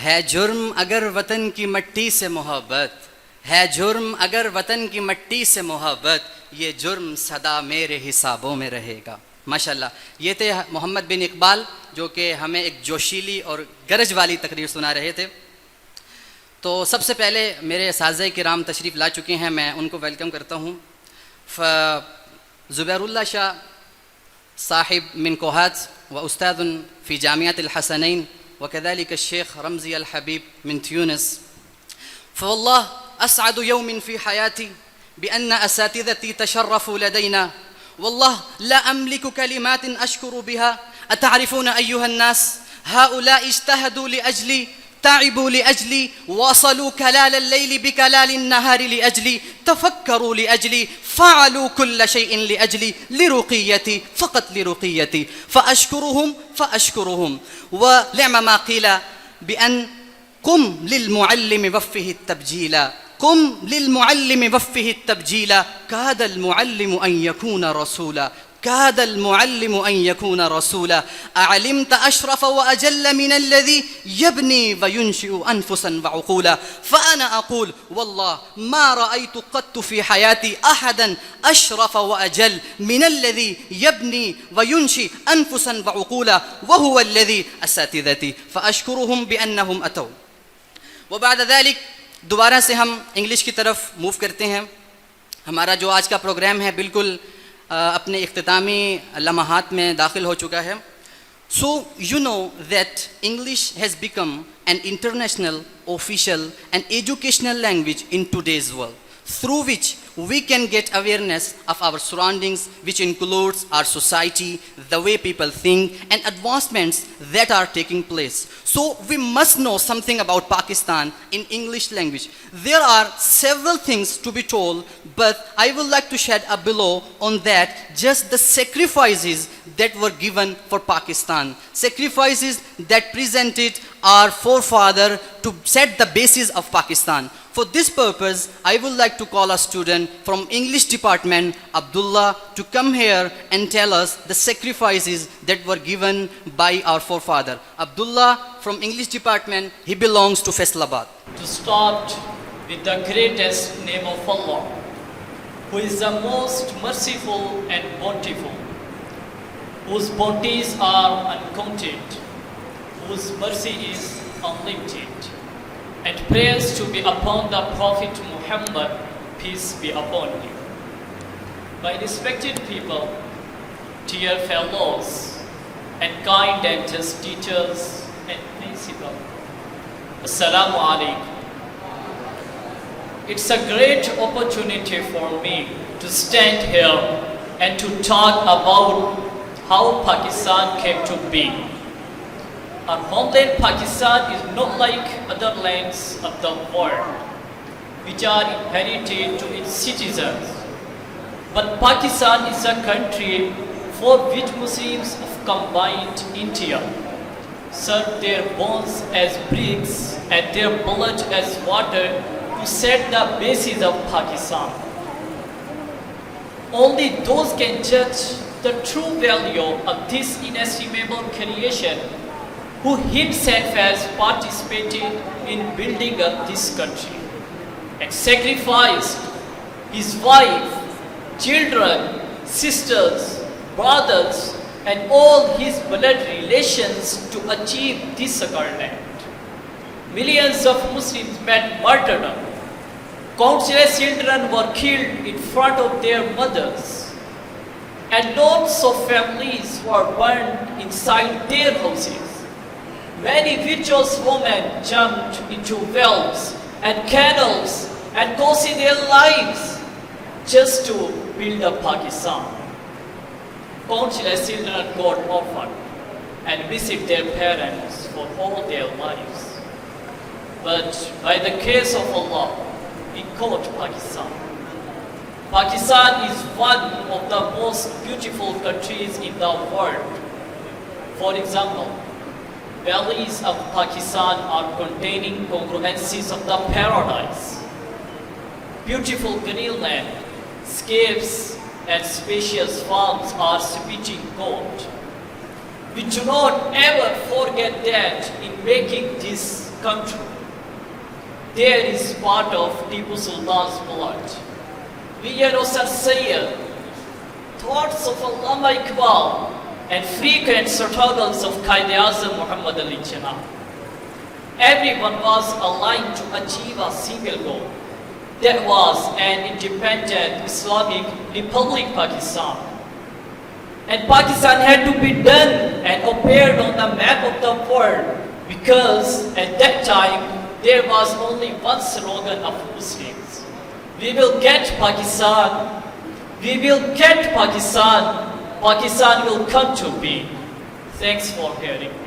है जुर्म अगर वतन की मिट्टी से मोहब्बत, है जुर्म अगर वतन की मिट्टी से मोहब्बत, ये जुर्म सदा मेरे हिसाबों में रहेगा। माशाल्लाह, ये थे मोहम्मद बिन इकबाल, जो कि हमें एक जोशीली और गरज वाली तकरीर सुना रहे थे। तो सबसे पहले मेरे साज़े किराम तशरीफ़ ला चुके हैं, मैं उनको वेलकम करता हूँ। ज़ुबैरुल्लाह शाह साहिब मिन कोहात व उस्तादुन फ़ी जामियात अल-हसनैन व कज़ालिक शेख रमज़ी अल हबीब मिन ट्यूनिस। फ़वल्लाह अस्अदु यौमिन फ़ी हयाती बिअन्न असातिज़ती तशर्रफ़ू लदैना, वल्लाह ला अमलिकु कलिमातिन अशकुरु बिहा, अतअरिफ़ून अय्युहन नास हाउलाइ इज्तहदू लिअजली تعبوا لأجلي وصلوا كلال الليل بكلال النهار لأجلي تفكروا لأجلي فعلوا كل شيء لأجلي لرقيتي فقط لرقيتي فأشكرهم ولعم ما قيل بأن قم للمعلم وفه التبجيل، قم للمعلم وفه التبجيل، كاد المعلم أن يكون رسولا، كاد المعلم أن يكون رسولا، أعلمت أشرف وأجل من الذي يبني وينشئ أنفسا وعقولا. فأنا أقول والله ما رأيت قط في حياتي أحدا أشرف وأجل من الذي يبني وينشئ أنفسا وعقولا، وهو الذي أساتذتي، فأشكرهم بأنهم أتوا. وبعد ذلك दोबारा से हम इंग्लिश की तरफ मूव करते हैं। हमारा जो आज का प्रोग्राम है बिल्कुल अपने इख्तितामी लम्हात में दाखिल हो चुका है। So you know that English has become an international, official and educational language in today's world, through which we can get awareness of our surroundings, which includes our society, the way people think and advancements that are taking place. So we must know something about Pakistan in English language. There are several things to be told, but I would like to shed a below on that just the sacrifices that were given for Pakistan, sacrifices that presented our forefather to set the basis of Pakistan. For this purpose, I would like to call a student from English department, Abdullah, to come here and tell us the sacrifices that were given by our forefather. Abdullah from English department, he belongs to Faisalabad. To start with the greatest name of Allah, who is the most merciful and bountiful, whose bounties are uncounted, whose mercy is unlimited, and prayers to be upon the Prophet Muhammad, peace be upon him. My respected people, dear fellows, and kind and just teachers and principal, Assalamu alaikum. It's a great opportunity for me to stand here and to talk about how Pakistan came to be. Our homeland Pakistan is not like other lands of the world, which are inherited to its citizens. But Pakistan is a country for which Muslims of combined India serve their bones as bricks and their blood as water to set the basis of Pakistan. Only those can judge the true value of this inestimable creation who himself has participated in building up this country and sacrificed his wife, children, sisters, brothers, and all his blood relations to achieve this sacred land. Millions of Muslims met martyrdom. Countless children were killed in front of their mothers, and lots of families were burned inside their houses. Many virtuous women jumped into wells and canals and cost their lives just to build up Pakistan. Countless children got orphaned and missed their parents for all their lives. But by the grace of Allah, we caught Pakistan. Pakistan is one of the most beautiful countries in the world. For example, valleys of Pakistan are containing congruencies of the paradise. Beautiful green land, caves and spacious farms are spitting gold. We do not ever forget that in making this come true. There is part of Tipu Sultan's blood. We are sincere. Thoughts of Allama Iqbal and frequent struggles of Qaid-e-Azam Muhammad Ali Jinnah. Everyone was aligned to achieve a single goal. That was an independent Islamic Republic Pakistan. And Pakistan had to be done and appeared on the map of the world because at that time there was only one slogan of Muslims. We will get Pakistan. We will get Pakistan. Pakistan will come to be. Thanks for hearing.